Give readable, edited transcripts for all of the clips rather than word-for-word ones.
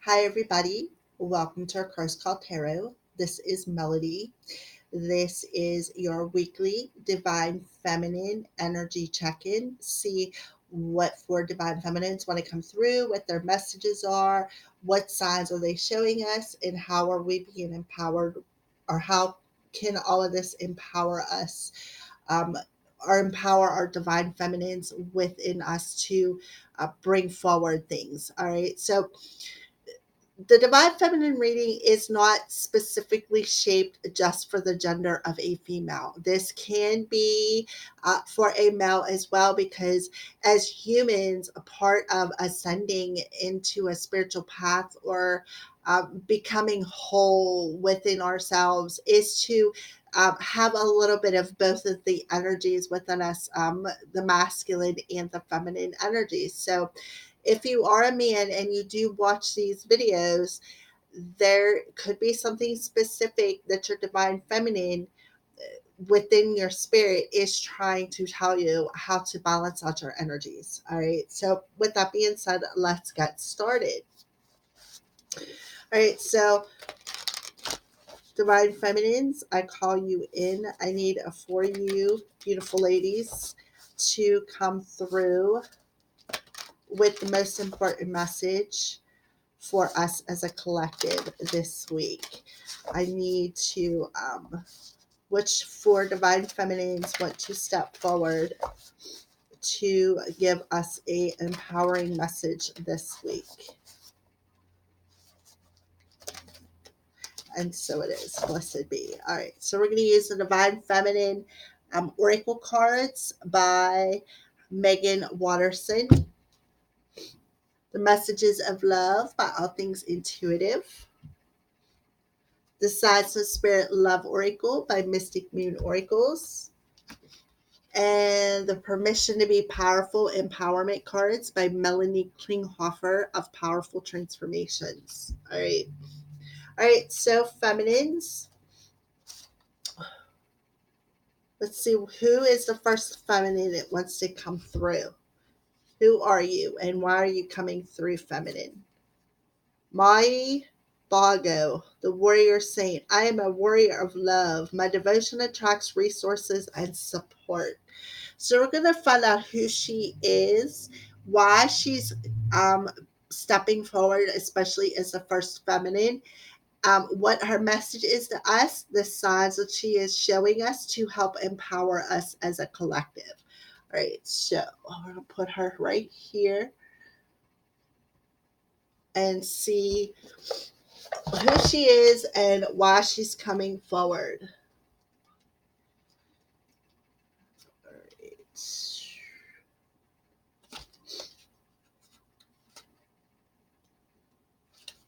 Hi, everybody. Welcome to our Course Called Tarot. This is Melody. This is your weekly Divine Feminine energy check in. See what for Divine Feminines want to come through, what their messages are, what signs are they showing us, and how are we being empowered, or how can all of this empower us, um, or empower our Divine Feminines within us to bring forward things. All right. So, the divine feminine reading is not specifically shaped just for the gender of a female. This can be for a male as well, because as humans, a part of ascending into a spiritual path, or becoming whole within ourselves, is to have a little bit of both of the energies within us, the masculine and the feminine energies. So if you are a man and you do watch these videos, there could be something specific that your divine feminine within your spirit is trying to tell you how to balance out your energies. All right. So, with that being said, let's get started. All right. So, divine feminines, I call you in. I need for you, beautiful ladies, to come through with the most important message for us as a collective this week. I need to, which four divine feminines want to step forward to give us a empowering message this week. And so it is. Blessed be. All right. So we're going to use the Divine Feminine Oracle cards by Megan Watterson. The Messages of Love by All Things Intuitive. The Signs of Spirit Love Oracle by Mystic Moon Oracles. And the Permission to Be Powerful Empowerment cards by Melanie Klinghoffer of Powerful Transformations. All right. All right. So, feminines, let's see who is the first feminine that wants to come through. Who are you and why are you coming through, feminine? Mai Bago, the warrior saint. I am a warrior of love. My devotion attracts resources and support. So we're going to find out who she is, why she's um, stepping forward, especially as the first feminine, what her message is to us, the signs that she is showing us to help empower us as a collective. All right, so I'm going to put her right here and see who she is and why she's coming forward.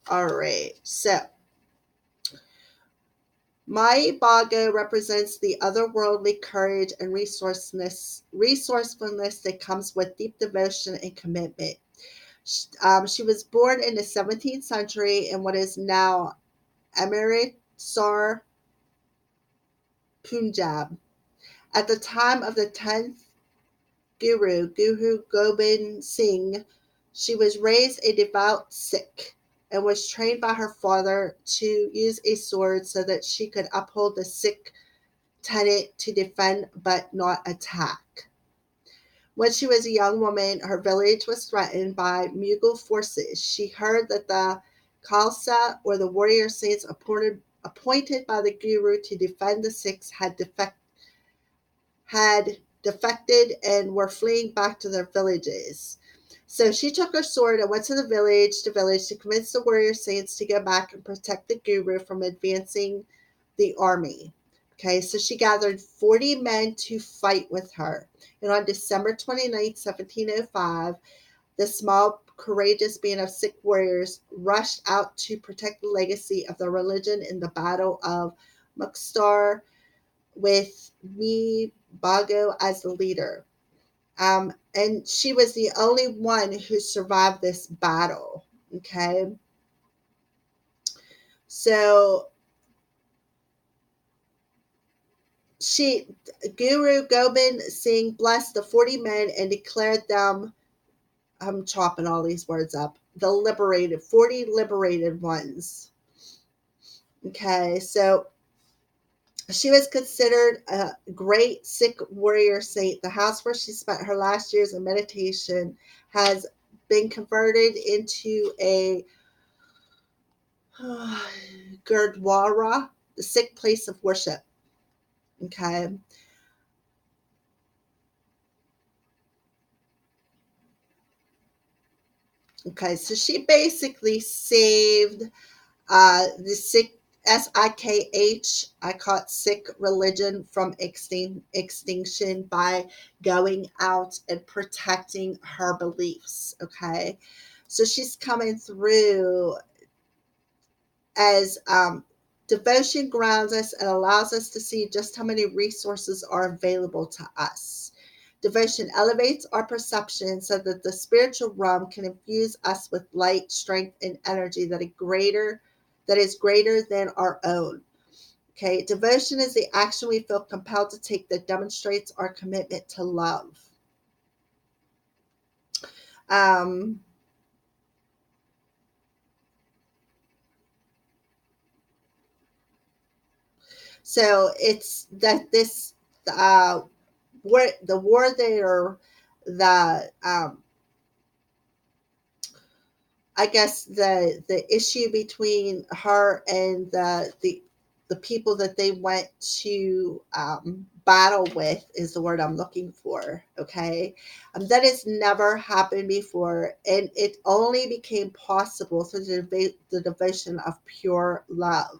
All right. All right, so Mai Bago represents the otherworldly courage and resourcefulness that comes with deep devotion and commitment. She was born in the 17th century in what is now Amritsar, Punjab. At the time of the 10th Guru Gobind Singh, she was raised a devout Sikh and was trained by her father to use a sword so that she could uphold the Sikh tenet to defend but not attack. When she was a young woman, her village was threatened by Mughal forces. She heard that the Khalsa, or the warrior saints appointed by the Guru to defend the Sikhs, had defected and were fleeing back to their villages. So she took her sword and went to the village to convince the warrior saints to go back and protect the Guru from advancing the army. Okay, so she gathered 40 men to fight with her. And on December 29th, 1705, the small, courageous band of Sikh warriors rushed out to protect the legacy of their religion in the Battle of Muktsar, with Mi Bago as the leader. And she was the only one who survived this battle. Okay. So she Guru Gobind Singh blessed the 40 men and declared them, I'm chopping all these words up, the liberated, 40 liberated ones. Okay, so she was considered a great Sikh warrior saint. The house where she spent her last years in meditation has been converted into a Gurdwara, the Sikh place of worship. Okay. Okay. So she basically saved the Sikh SIKH, I call it Sikh religion, from extinction by going out and protecting her beliefs. Okay. So she's coming through as devotion grounds us and allows us to see just how many resources are available to us. Devotion elevates our perception so that the spiritual realm can infuse us with light, strength, and energy that is greater than our own. Okay, devotion is the action we feel compelled to take that demonstrates our commitment to love. Um, so it's that this war, the war there, the I guess the issue between her and the people that they went to battle with is the word I'm looking for. Okay, that has never happened before, and it only became possible through the devotion of pure love.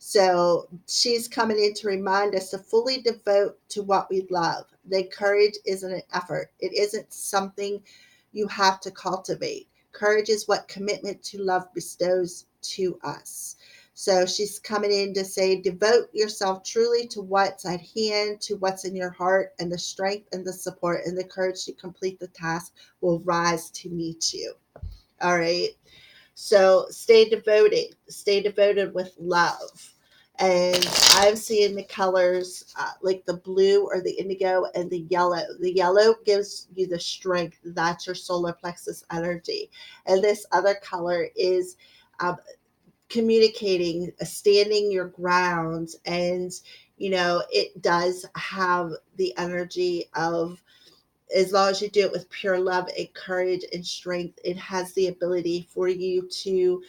So she's coming in to remind us to fully devote to what we love. That courage isn't an effort, it isn't something you have to cultivate. Courage is what commitment to love bestows to us. So she's coming in to say, devote yourself truly to what's at hand, to what's in your heart, and the strength and the support and the courage to complete the task will rise to meet you. All right. So stay devoted with love. And I'm seeing the colors like the blue or the indigo and the yellow. The yellow gives you the strength. That's your solar plexus energy. And this other color is um, communicating, standing your ground. And, it does have the energy of, as long as you do it with pure love and courage and strength, it has the ability for you to,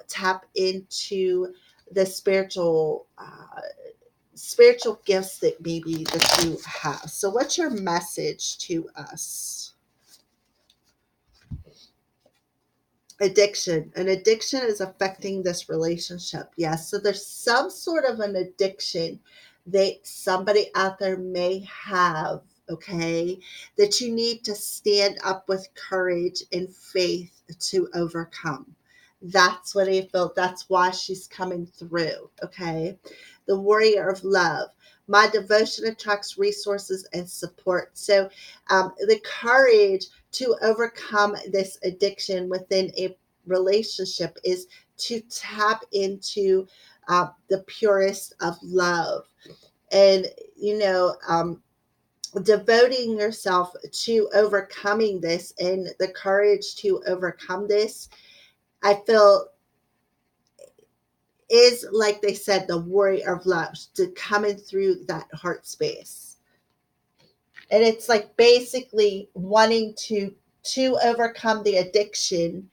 tap into the spiritual gifts that maybe that you have. So what's your message to us? Addiction. An addiction is affecting this relationship. Yes. So there's some sort of an addiction that somebody out there may have, okay, that you need to stand up with courage and faith to overcome. That's what I felt. That's why she's coming through. Okay. The warrior of love. My devotion attracts resources and support. So the courage to overcome this addiction within a relationship is to tap into the purest of love. And, devoting yourself to overcoming this and the courage to overcome this, I feel is, like they said, the warrior of love, to coming through that heart space. And it's like basically wanting to overcome the addiction,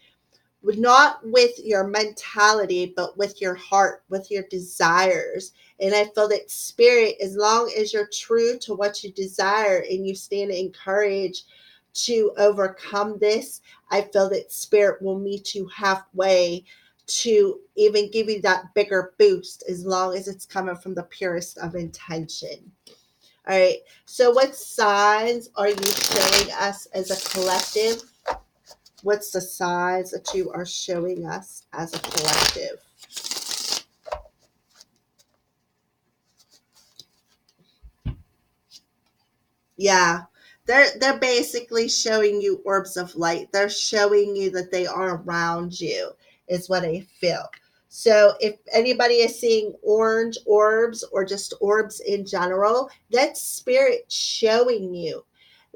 not with your mentality, but with your heart, with your desires. And I feel that spirit, as long as you're true to what you desire and you stand in courage to overcome this, I feel that spirit will meet you halfway to even give you that bigger boost, as long as it's coming from the purest of intention. All right. So, what signs are you showing us as a collective? What's the signs that you are showing us as a collective? Yeah. They're basically showing you orbs of light. They're showing you that they are around you, is what I feel. So if anybody is seeing orange orbs or just orbs in general, that's spirit showing you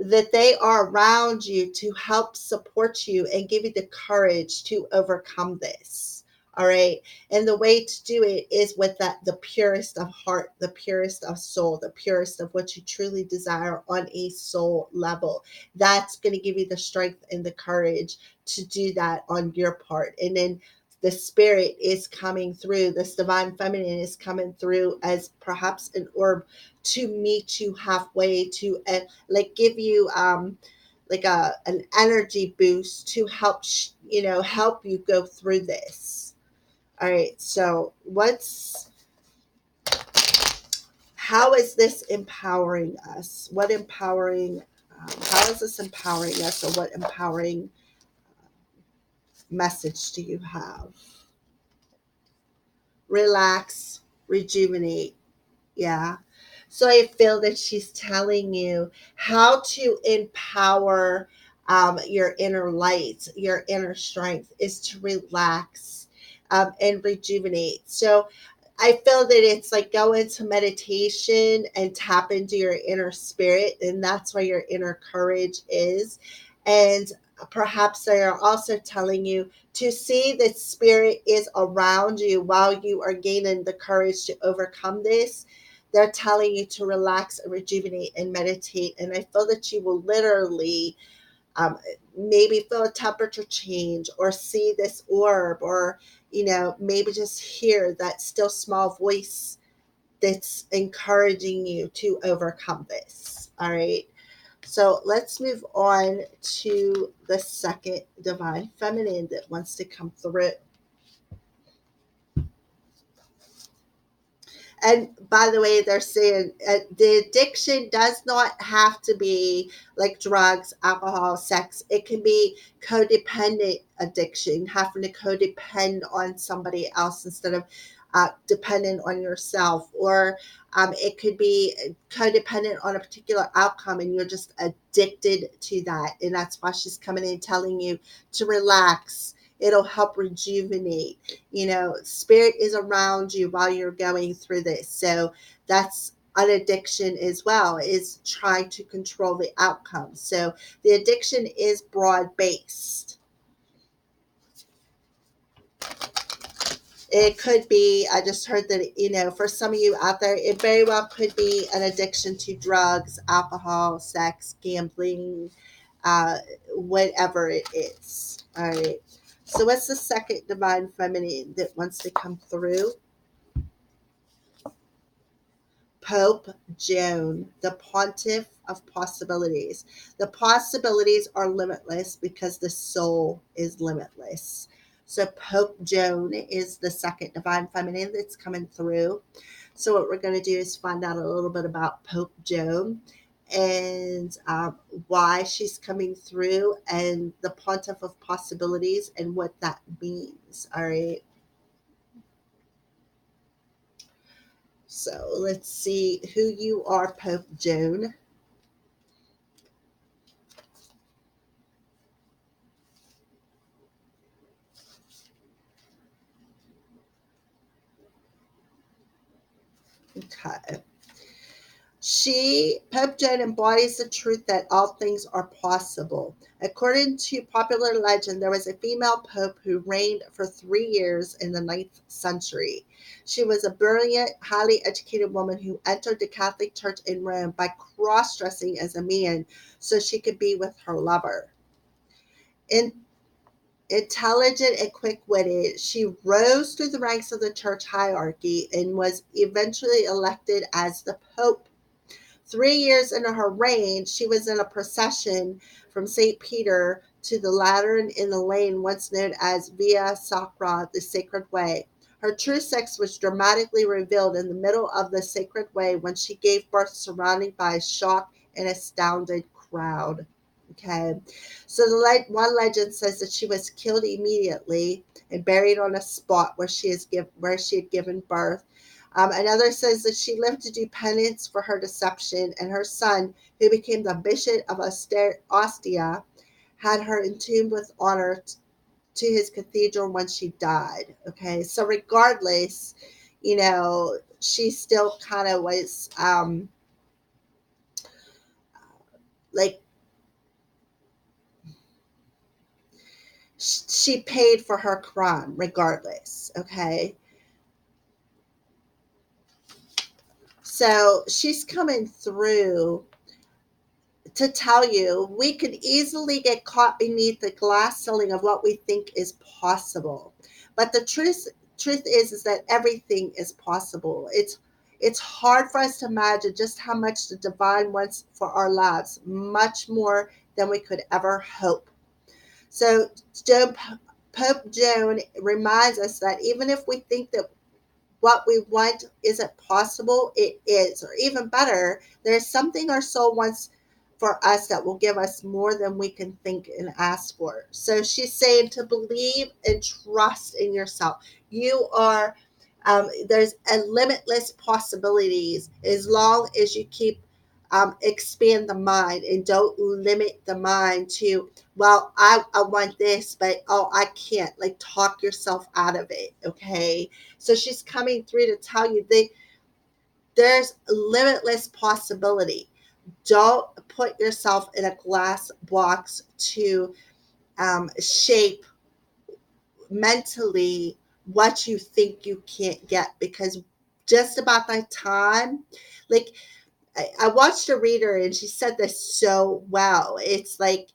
that they are around you to help support you and give you the courage to overcome this. All right. And the way to do it is with that the purest of heart, the purest of soul, the purest of what you truly desire on a soul level. That's going to give you the strength and the courage to do that on your part. And then the spirit is coming through, this divine feminine is coming through as perhaps an orb to meet you halfway, to like give you like a an energy boost to help help you go through this. All right, so what's how is this empowering us? What empowering how is this empowering us, or what empowering message do you have? Relax, rejuvenate. Yeah. So I feel that she's telling you how to empower your inner light, your inner strength is to relax and rejuvenate. So I feel that it's like go into meditation and tap into your inner spirit, and that's where your inner courage is. And perhaps they are also telling you to see that spirit is around you while you are gaining the courage to overcome this. They're telling you to relax and rejuvenate and meditate. And I feel that you will literally um, maybe feel a temperature change or see this orb, or maybe just hear that still small voice that's encouraging you to overcome this. All right, so let's move on to the second divine feminine that wants to come through. And by the way, they're saying the addiction does not have to be like drugs, alcohol, sex. It can be codependent addiction, having to codepend on somebody else instead of dependent on yourself. Or it could be codependent on a particular outcome and you're just addicted to that. And that's why she's coming in telling you to relax. It'll help rejuvenate. Spirit is around you while you're going through this. So that's an addiction as well, is trying to control the outcome. So the addiction is broad based. It could be, I just heard that, for some of you out there, it very well could be an addiction to drugs, alcohol, sex, gambling, uh, whatever it is. All right. So what's the second divine feminine that wants to come through? Pope Joan, the pontiff of possibilities. The possibilities are limitless because the soul is limitless. So Pope Joan is the second divine feminine that's coming through. So what we're going to do is find out a little bit about Pope Joan and why she's coming through, and the pontiff of possibilities and what that means. All right. So let's see who you are, Pope Joan. Okay. Pope Joan embodies the truth that all things are possible. According to popular legend, there was a female pope who reigned for 3 years in the ninth century. She was a brilliant, highly educated woman who entered the Catholic Church in Rome by cross dressing as a man so she could be with her lover. In Intelligent and quick witted, she rose through the ranks of the church hierarchy and was eventually elected as the Pope. 3 years into her reign, she was in a procession from St. Peter to the Lateran in the lane once known as Via Sacra, the Sacred Way. Her true sex was dramatically revealed in the middle of the Sacred Way when she gave birth, surrounded by a shocked and astounded crowd. Okay, so one legend says that she was killed immediately and buried on a spot where she had given birth. Another says that she lived to do penance for her deception, and her son, who became the Bishop of Ostia, had her entombed with honor to his cathedral when she died. Okay, so regardless, she still kind of was like she paid for her crime regardless. Okay. So she's coming through to tell you we could easily get caught beneath the glass ceiling of what we think is possible. But the truth is that everything is possible. It's hard for us to imagine just how much the divine wants for our lives, much more than we could ever hope. So Joan, Pope Joan reminds us that even if we think that what we want isn't possible, it is. Or even better, there's something our soul wants for us that will give us more than we can think and ask for. So she's saying to believe and trust in yourself. You are, there's a limitless possibilities as long as you keep expand the mind and don't limit the mind to, well, I want this, but oh, I can't. Like, talk yourself out of it. Okay. So she's coming through to tell you that there's limitless possibility. Don't put yourself in a glass box to shape mentally what you think you can't get, because just about that time, like, I watched a reader and she said this so well. It's like,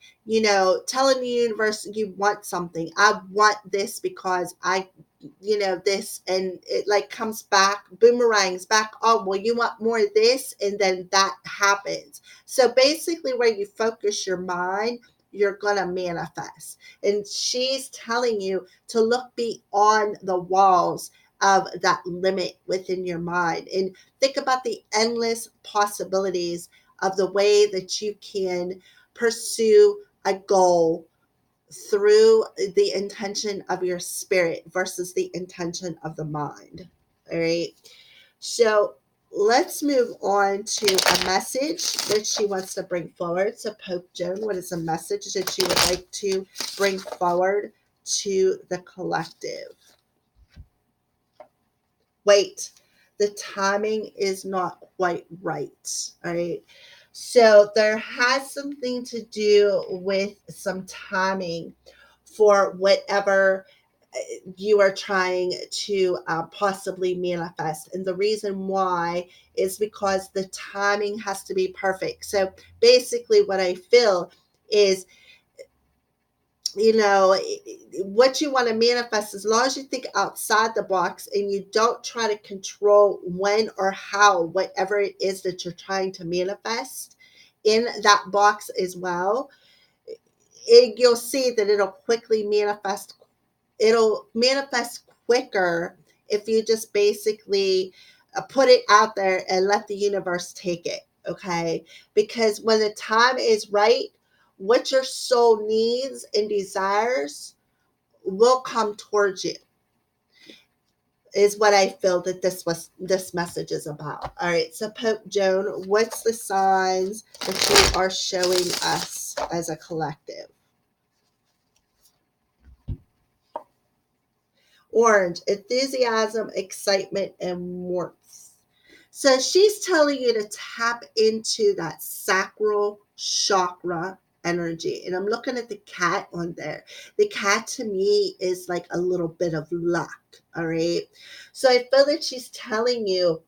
telling the universe you want something. I want this because this, and it like comes back, boomerangs back. Oh, well, you want more of this, and then that happens. So basically, where you focus your mind, you're gonna manifest. And she's telling you to look beyond the walls of that limit within your mind and think about the endless possibilities of the way that you can pursue a goal through the intention of your spirit versus the intention of the mind. All right. So let's move on to a message that she wants to bring forward. So, Pope Joan, what is a message that you would like to bring forward to the collective? Wait, the timing is not quite right. All right. So there has something to do with some timing for whatever you are trying to possibly manifest. And the reason why is because the timing has to be perfect. So basically, what I feel is, what you want to manifest, as long as you think outside the box and you don't try to control when or how whatever it is that you're trying to manifest in that box as well, you'll see that it'll manifest quicker if you just basically put it out there and let the universe take it. Okay. Because when the time is right, what your soul needs and desires will come towards you, is what I feel that this message is about. All right. So Pope Joan, what's the signs that you are showing us as a collective? Orange, enthusiasm, excitement, and warmth. So she's telling you to tap into that sacral chakra energy. And I'm looking at the cat on there. The cat to me is like a little bit of luck. All right. So I feel that she's telling you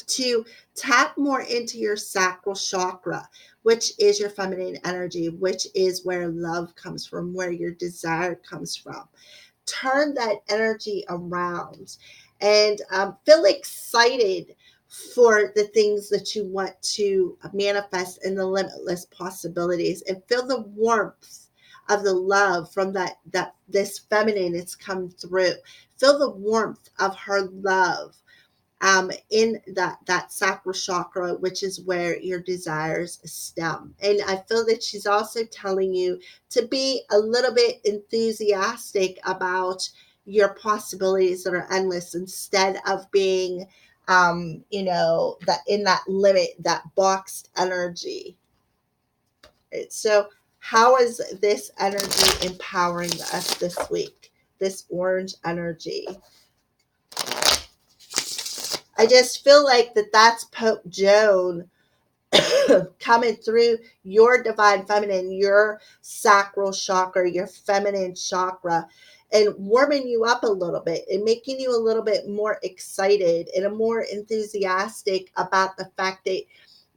to tap more into your sacral chakra, which is your feminine energy, which is where love comes from, where your desire comes from. Turn that energy around and feel excited for the things that you want to manifest in the limitless possibilities, and feel the warmth of the love from that this feminine that's come through. Feel the warmth of her love in that sacral chakra, which is where your desires stem. And I feel that she's also telling you to be a little bit enthusiastic about your possibilities that are endless, instead of being that in that limit, that boxed energy. Right? So how is this energy empowering us this week, this orange energy? I just feel like that's Pope Joan coming through your divine feminine, your sacral chakra, your feminine chakra, and warming you up a little bit and making you a little bit more excited and a more enthusiastic about the fact that,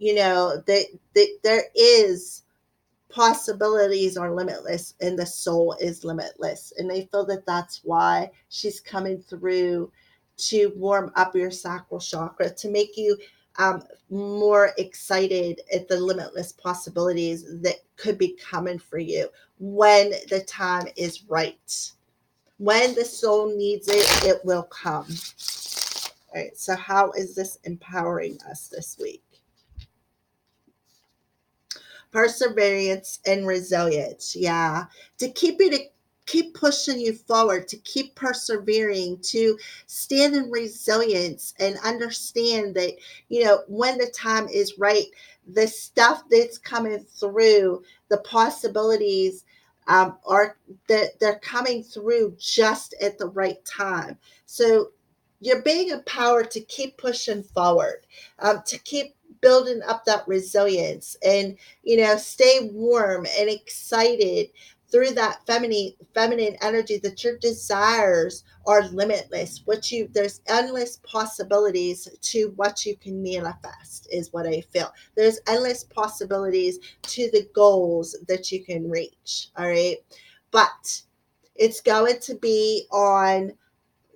that there is possibilities are limitless and the soul is limitless, and they feel that that's why she's coming through to warm up your sacral chakra, to make you more excited at the limitless possibilities that could be coming for you when the time is right. When the soul needs it, it will come. All right, so how is this empowering us this week? Perseverance and resilience. Yeah. To keep pushing you forward, to keep persevering, to stand in resilience and understand that, when the time is right, the stuff that's coming through, the possibilities are that they're coming through just at the right time. So you're being empowered to keep pushing forward, to keep building up that resilience, and stay warm and excited through that feminine energy, that your desires are limitless. There's endless possibilities to what you can manifest, is what I feel. There's endless possibilities to the goals that you can reach. All right. But it's going to be on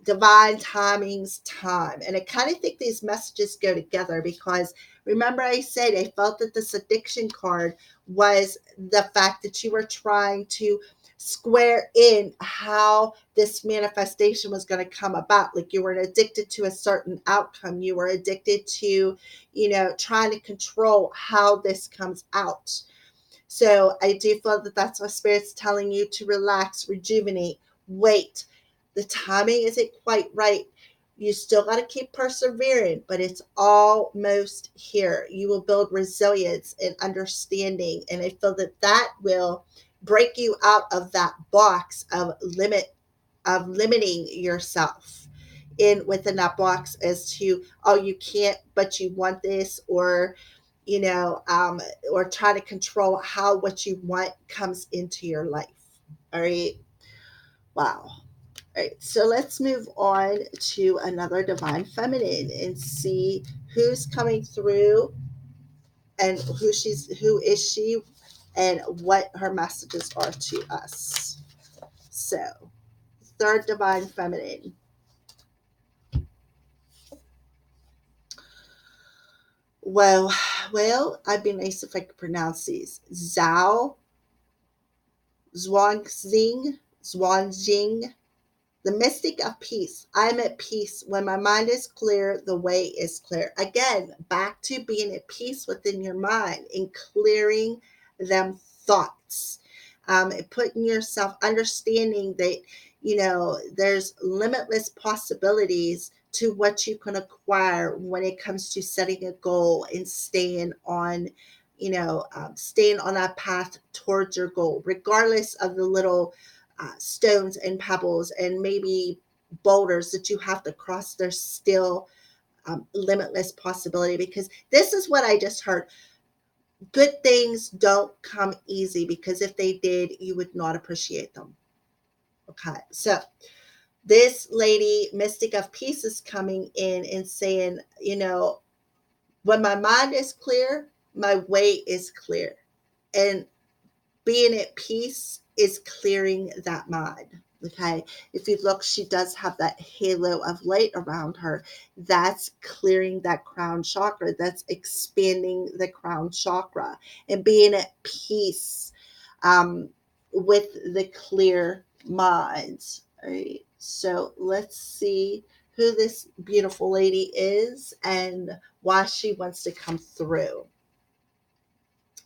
divine timing's time. And I kind of think these messages go together, because remember I said I felt that this addiction card was the fact that you were trying to square in how this manifestation was going to come about. Like, you were addicted to a certain outcome. You were addicted to, trying to control how this comes out. So I do feel that that's what Spirit's telling you: to relax, rejuvenate, wait. The timing isn't quite right. You still got to keep persevering, but it's almost here. You will build resilience and understanding. And I feel that that will break you out of that box of limiting yourself in within that box, as to, oh, you can't, but you want this, or try to control how what you want comes into your life. All right. Wow. All right. So let's move on to another divine feminine and see who's coming through, and who is she, and what her messages are to us. So, third divine feminine. Well, I'd be nice if I could pronounce these. Zhao Zhuangjing, the mystic of peace. I'm at peace. When my mind is clear, the way is clear. Again, back to being at peace within your mind and clearing them thoughts. And putting yourself, understanding that, there's limitless possibilities to what you can acquire when it comes to setting a goal and staying on that path towards your goal, regardless of the little stones and pebbles and maybe boulders that you have to cross. There's still limitless possibility, because this is what I just heard. Good things don't come easy, because if they did, you would not appreciate them. Okay. So this lady, Mystic of Peace, is coming in and saying, when my mind is clear, my way is clear. And being at peace is clearing that mind. Okay. If you look, she does have that halo of light around her. That's clearing that crown chakra. That's expanding the crown chakra and being at peace um, with the clear minds. All right. So let's see who this beautiful lady is and why she wants to come through.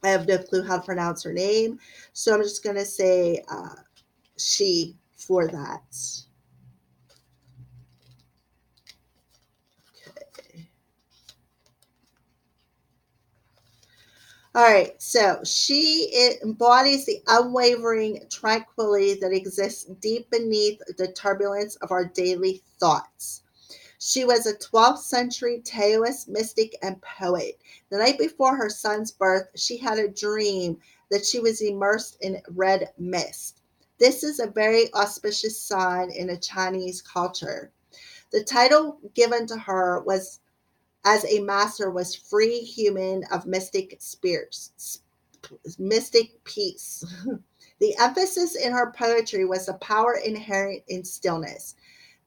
I have no clue how to pronounce her name, so I'm just going to say she for that. Okay. All right, so she embodies the unwavering tranquility that exists deep beneath the turbulence of our daily thoughts. She was a 12th century Taoist mystic and poet. The night before her son's birth, she had a dream that she was immersed in red mist. This is a very auspicious sign in a Chinese culture. The title given to her was as a master was free human of mystic spirits, mystic peace. The emphasis in her poetry was the power inherent in stillness.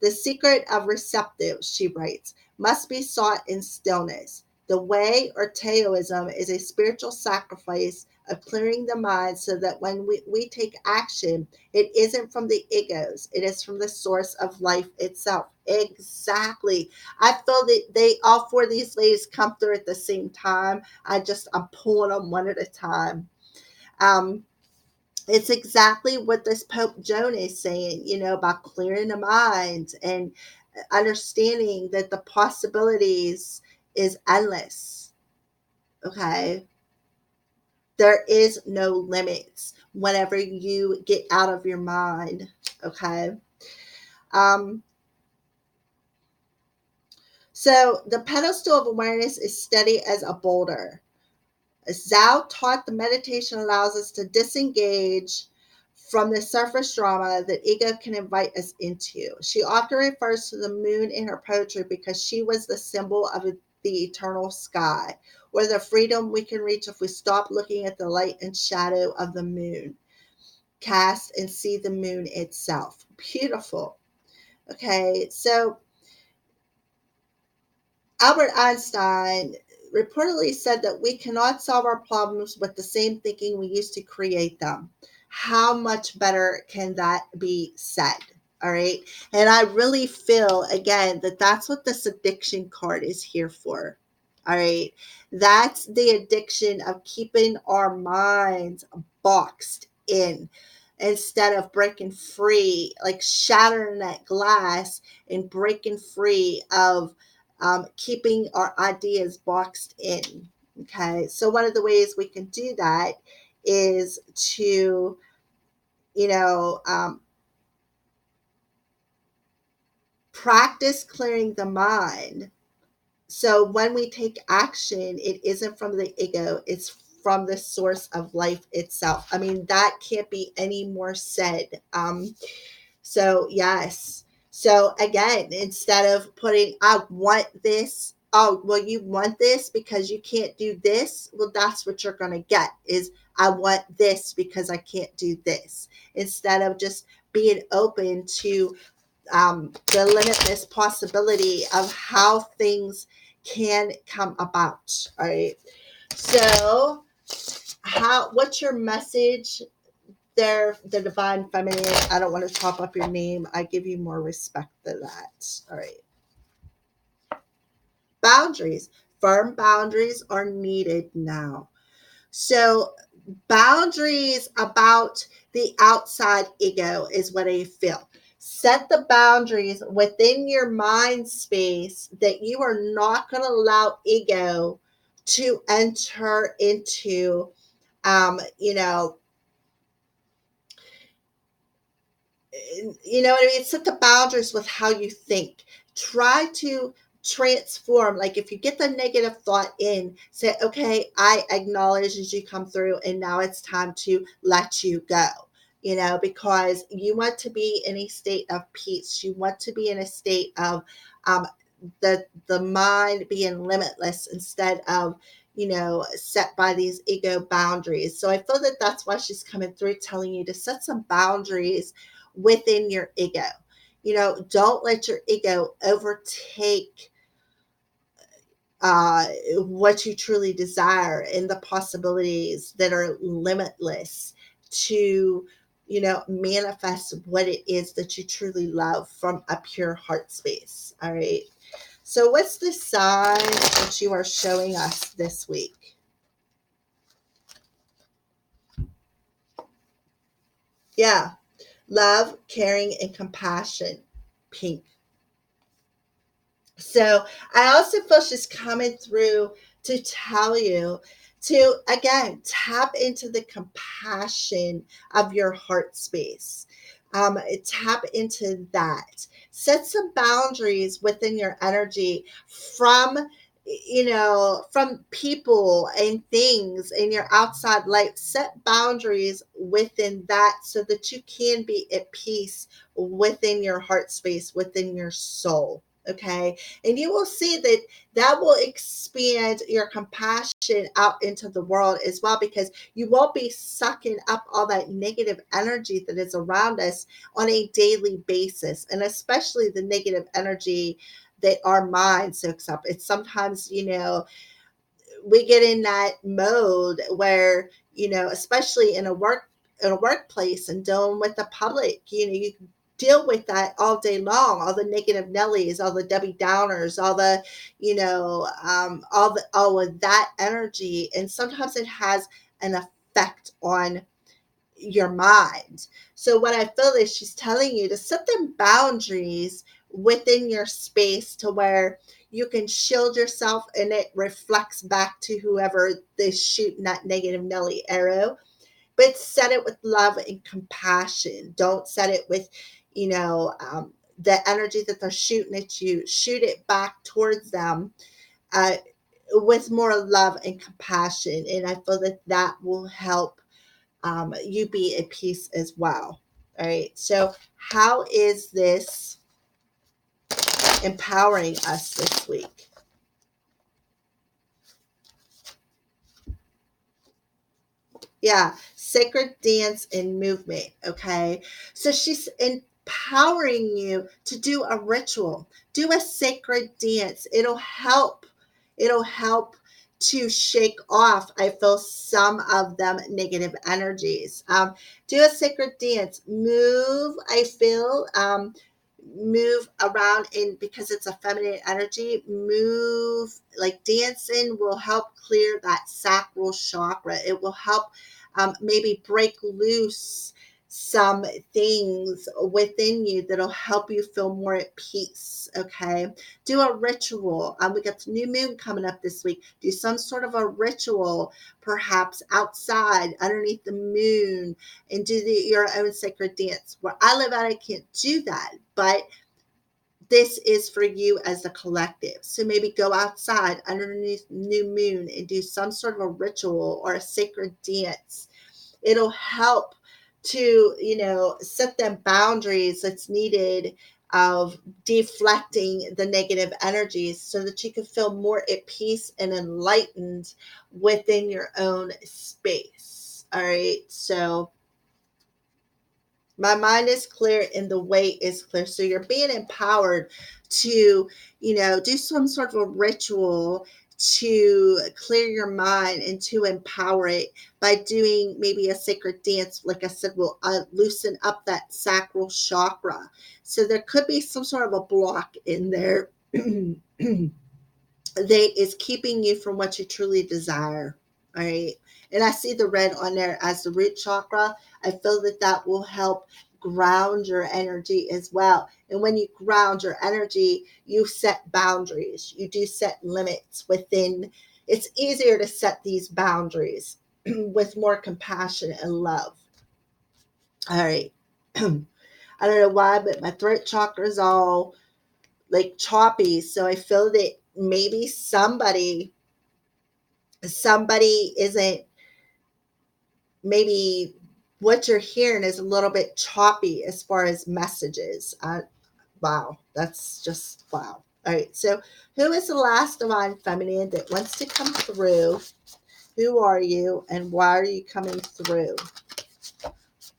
The secret of receptive, she writes, must be sought in stillness. The way, or Taoism, is a spiritual sacrifice of clearing the mind so that when we take action, it isn't from the egos, it is from the source of life itself. Exactly. I feel that all four of these ladies come through at the same time. I'm pulling them one at a time. Um, it's exactly what this Pope Joan is saying, about clearing the mind and understanding that the possibilities is endless. Okay. There is no limits whenever you get out of your mind. Okay. Um, so the pedestal of awareness is steady as a boulder. Zhao taught the meditation allows us to disengage from the surface drama that ego can invite us into. She often refers to the moon in her poetry because she was the symbol of the eternal sky, or the freedom we can reach if we stop looking at the light and shadow of the moon, cast and see the moon itself. Beautiful. Okay, so Albert Einstein reportedly said that we cannot solve our problems with the same thinking we used to create them. How much better can that be said? All right. And I really feel, again, that that's what this addiction card is here for. All right. That's the addiction of keeping our minds boxed in instead of breaking free, like shattering that glass and breaking free of keeping our ideas boxed in. Okay, so one of the ways we can do that is to, you know, um, practice clearing the mind. So when we take action, it isn't from the ego, it's from the source of life itself. I mean, that can't be any more said. So, yes. So, again, instead of putting, I want this, oh, well, you want this because you can't do this. Well, that's what you're going to get is, I want this because I can't do this. Instead of just being open to the limitless possibility of how things can come about. All right. So, what's your message? They're the divine feminine. I don't want to chop up your name. I give you more respect than that. All right. Boundaries. Firm boundaries are needed now. So, boundaries about the outside ego is what I feel. Set the boundaries within your mind space that you are not going to allow ego to enter into, you know, what I mean? Set the boundaries with how you think. Try to transform. Like if you get the negative thought in, say, okay, I acknowledge as you come through, and now it's time to let you go. Because you want to be in a state of peace. You want to be in a state of um, the mind being limitless instead of set by these ego boundaries. So I feel that that's why she's coming through telling you to set some boundaries within your ego. Don't let your ego overtake what you truly desire and the possibilities that are limitless to manifest what it is that you truly love from a pure heart space. All right. So what's the sign that you are showing us this week? Yeah. Love, caring, and compassion. Pink. So I also feel she's coming through to tell you to, again, tap into the compassion of your heart space. Tap into that. Set some boundaries within your energy from, from people and things in your outside life. Set boundaries within that so that you can be at peace within your heart space, within your soul. Okay. And you will see that that will expand your compassion out into the world as well, because you won't be sucking up all that negative energy that is around us on a daily basis, and especially the negative energy that our mind soaks up. It's sometimes, we get in that mode where, especially in a workplace and dealing with the public, you deal with that all day long, all the negative Nellies, all the Debbie Downers, all the, all of that energy. And sometimes it has an effect on your mind. So what I feel is she's telling you to set them boundaries within your space to where you can shield yourself and it reflects back to whoever is shooting that negative Nelly arrow. But set it with love and compassion. Don't set it with, the energy that they're shooting at you. Shoot it back towards them uh, with more love and compassion. And I feel that that will help you be at peace as well. All right. So, how is this empowering us this week? Yeah, sacred dance and movement. Okay. So, she's empowering you to do a ritual, do a sacred dance. It'll help to shake off, I feel, some of them negative energies. Do a sacred dance, move, I feel, move around in, because it's a feminine energy, move like dancing will help clear that sacral chakra. It will help maybe break loose some things within you that'll help you feel more at peace. Okay. Do a ritual. We got the new moon coming up this week. Do some sort of a ritual, perhaps outside underneath the moon, and do your own sacred dance. Where I live at, I can't do that, but this is for you as a collective. So maybe go outside underneath new moon and do some sort of a ritual or a sacred dance. It'll help to, set them boundaries that's needed of deflecting the negative energies so that you can feel more at peace and enlightened within your own space. All right. So my mind is clear and the way is clear. So you're being empowered to, do some sort of a ritual to clear your mind and to empower it by doing maybe a sacred dance. Like I said, will loosen up that sacral chakra. So there could be some sort of a block in there that is keeping you from what you truly desire. All right. And I see the red on there as the root chakra. I feel that that will help ground your energy as well. And when you ground your energy, you set boundaries. You do set limits within. It's easier to set these boundaries with more compassion and love. All right. I don't know why, but my throat chakra is all like choppy. So I feel that maybe somebody isn't, maybe what you're hearing is a little bit choppy as far as messages. Wow, that's just wow. All right, so who is the last divine feminine that wants to come through? Who are you and why are you coming through?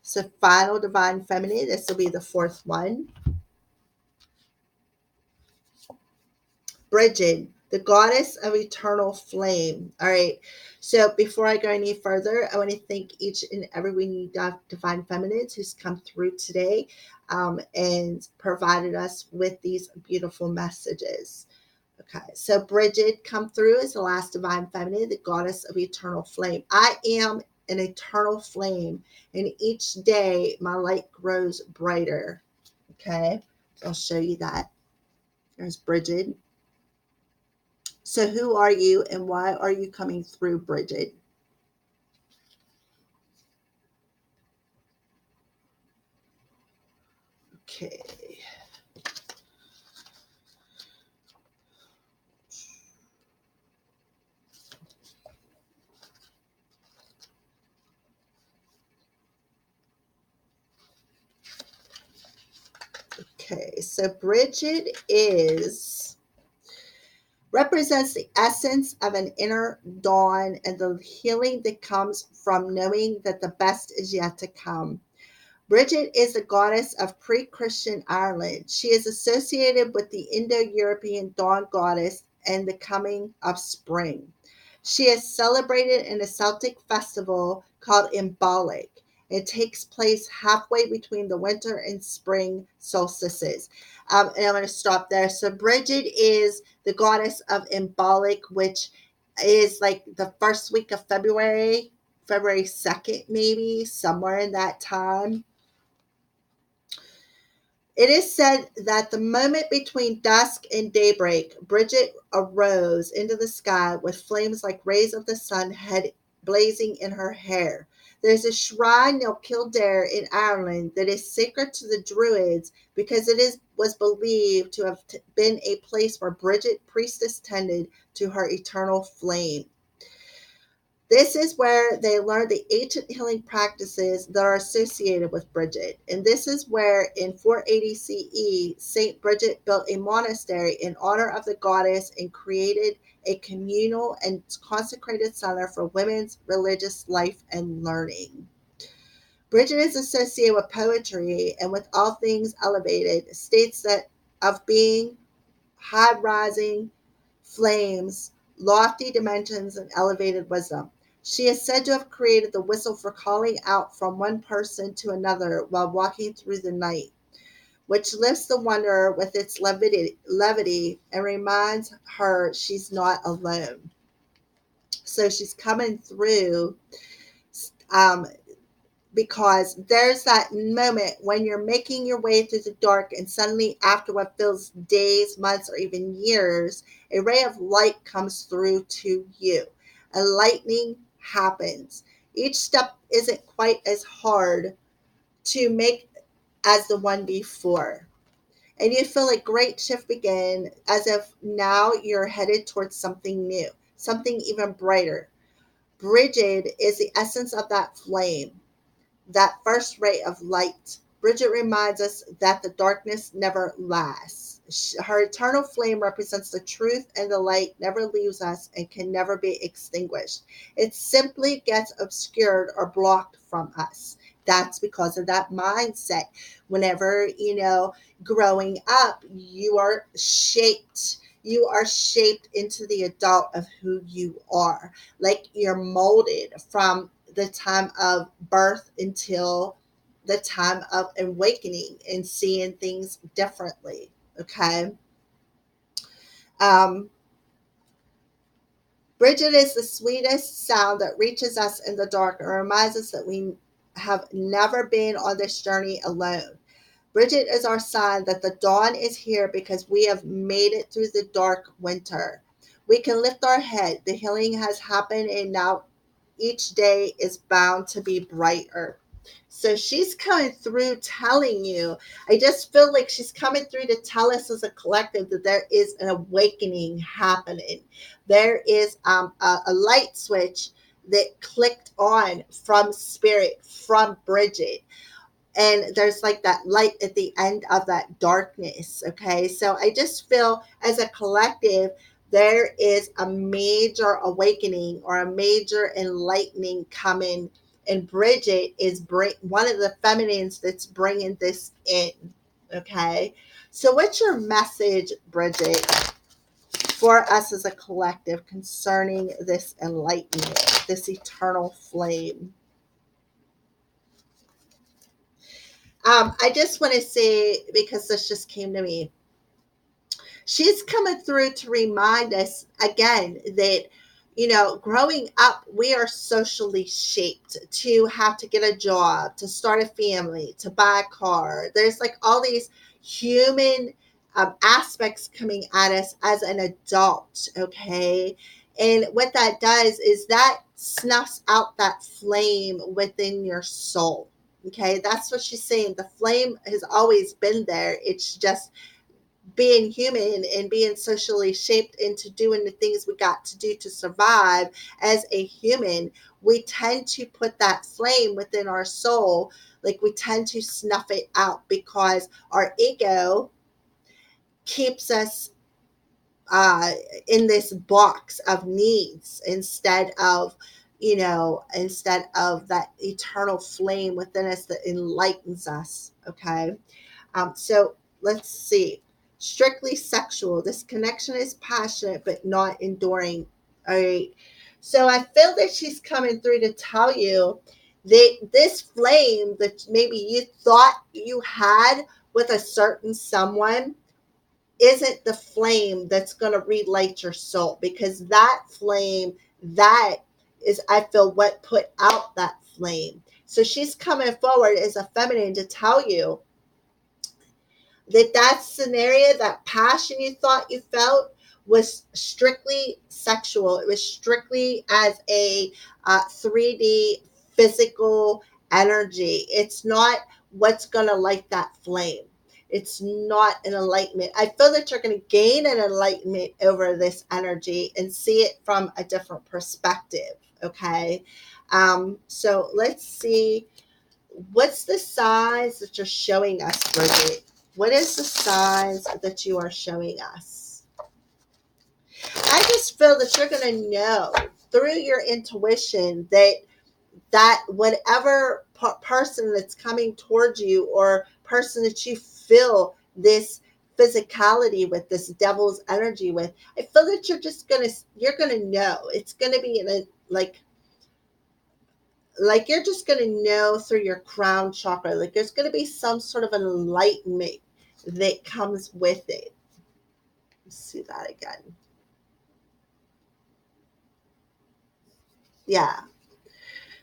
So final divine feminine, this will be the fourth one. Bridget, the goddess of eternal flame. All right. So before I go any further, I want to thank each and every one of you divine feminines who's come through today and provided us with these beautiful messages. Okay. So Bridget come through as the last divine feminine, the goddess of eternal flame. I am an eternal flame, and each day my light grows brighter. Okay. So I'll show you that. There's Bridget. So who are you and why are you coming through, Bridget? Okay. Okay, so Bridget is represents the essence of an inner dawn and the healing that comes from knowing that the best is yet to come. Bridget is the goddess of pre Christian Ireland. She is associated with the Indo European dawn goddess and the coming of spring. She is celebrated in a Celtic festival called Imbolc. It takes place halfway between the winter and spring solstices. And I'm going to stop there. So, Bridget is the goddess of Imbolc, which is like the first week of February, February 2nd, maybe, somewhere in that time. It is said that the moment between dusk and daybreak, Bridget arose into the sky with flames like rays of the sun head blazing in her hair. There's a shrine near Kildare in Ireland that is sacred to the Druids because was believed to have been a place where Bridget, priestess, tended to her eternal flame. This is where they learned the ancient healing practices that are associated with Bridget. And this is where, in 480 CE, St. Bridget built a monastery in honor of the goddess and created a communal and consecrated center for women's religious life and learning. Bridget is associated with poetry and with all things elevated, states that of being high rising flames, lofty dimensions, and elevated wisdom. She is said to have created the whistle for calling out from one person to another while walking through the night, which lifts the wanderer with its levity and reminds her she's not alone. So she's coming through um, because there's that moment when you're making your way through the dark and suddenly after what feels days, months, or even years, a ray of light comes through to you. A lightning happens. Each step isn't quite as hard to make as the one before. And you feel a great shift begin as if now you're headed towards something new, something even brighter. Bridget is the essence of that flame, that first ray of light. Bridget reminds us that the darkness never lasts. Her eternal flame represents the truth, and the light never leaves us and can never be extinguished. It simply gets obscured or blocked from us. That's because of that mindset. Whenever, growing up, you are shaped. You are shaped into the adult of who you are. Like you're molded from the time of birth until the time of awakening and seeing things differently. Okay. Um, Bridget is the sweetest sound that reaches us in the dark and reminds us that we have never been on this journey alone. Bridget is our sign that the dawn is here because we have made it through the dark winter. We can lift our head. The healing has happened, and now each day is bound to be brighter. So she's coming through telling you, I just feel like she's coming through to tell us as a collective that there is an awakening happening. There is a light switch that clicked on from spirit, from Bridget, and there's like that light at the end of that darkness. Okay, so I just feel as a collective there is a major awakening or a major enlightening coming, and Bridget is one of the feminines that's bringing this in. Okay, so what's your message, Bridget, for us as a collective concerning this enlightenment, this eternal flame? I just want to say, because this just came to me, she's coming through to remind us again that, growing up, we are socially shaped to have to get a job, to start a family, to buy a car. There's like all these human aspects coming at us as an adult, okay? And what that does is that snuffs out that flame within your soul. Okay, that's what she's saying. The flame has always been there. It's just being human and being socially shaped into doing the things we got to do to survive as a human. We tend to put that flame within our soul, like we tend to snuff it out because our ego keeps us uh, in this box of needs instead of that eternal flame within us that enlightens us. Okay. So let's see. Strictly sexual. This connection is passionate but not enduring. All right. So I feel that she's coming through to tell you that this flame that maybe you thought you had with a certain someone isn't the flame that's going to relight your soul, because that flame, that is, I feel, what put out that flame. So she's coming forward as a feminine to tell you that scenario, that passion you thought you felt, was strictly sexual. It was strictly as a 3D physical energy. It's not what's going to light that flame. It's not an enlightenment. I feel that you're going to gain an enlightenment over this energy and see it from a different perspective. Okay. So let's see. What's the signs that you're showing us, Bridget? What is the signs that you are showing us? I just feel that you're going to know through your intuition that whatever person that's coming towards you, or person that you feel this physicality with, this devil's energy with, I feel that you're gonna know. It's gonna be in a like you're just going to know through your crown chakra. Like there's going to be some sort of enlightenment that comes with it. Let's see that again. Yeah.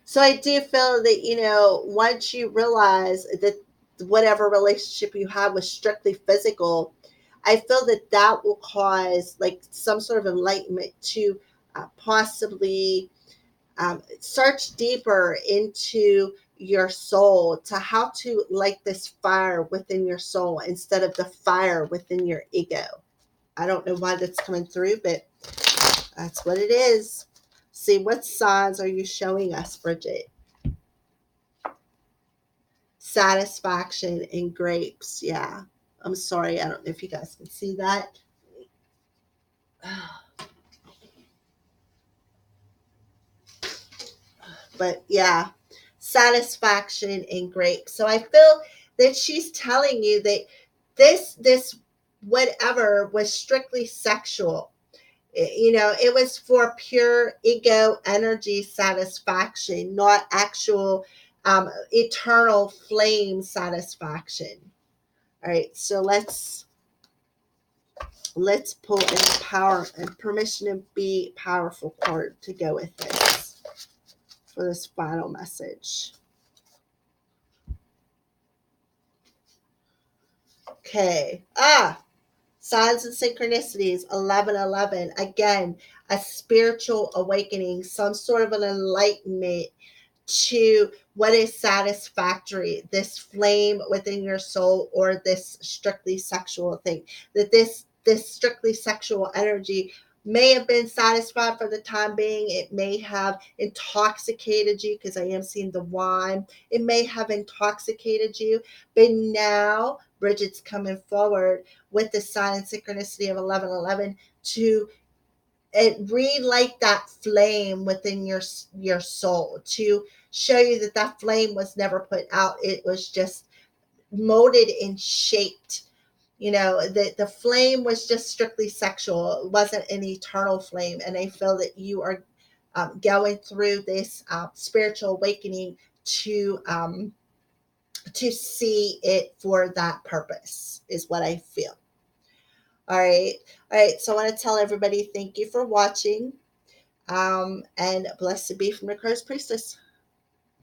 So I do feel that, once you realize that whatever relationship you have was strictly physical, I feel that that will cause like some sort of enlightenment to possibly search deeper into your soul, to how to light this fire within your soul instead of the fire within your ego. I don't know why that's coming through, but that's what it is. See, what signs are you showing us, Bridget? Satisfaction in grapes. Yeah. I'm sorry. I don't know if you guys can see that. But yeah, satisfaction in grapes. So I feel that she's telling you that this whatever was strictly sexual. It was for pure ego energy satisfaction, not actual eternal flame satisfaction. All right, so let's pull a power and permission to be powerful card to go with this for this final message. Okay. Signs and synchronicities, 1111. Again, a spiritual awakening, some sort of an enlightenment to what is satisfactory, this flame within your soul, or this strictly sexual thing. That this strictly sexual energy may have been satisfied for the time being. It may have intoxicated you, because I am seeing the wine. It may have intoxicated you, but now Bridget's coming forward with the sign and synchronicity of 1111 to relight that flame within your soul, to show you that that flame was never put out. It was just molded and shaped. The flame was just strictly sexual. It wasn't an eternal flame. And I feel that you are going through this spiritual awakening to see it for that purpose, is what I feel. All right. All right. So I want to tell everybody thank you for watching. And blessed be from the Christ Priestess.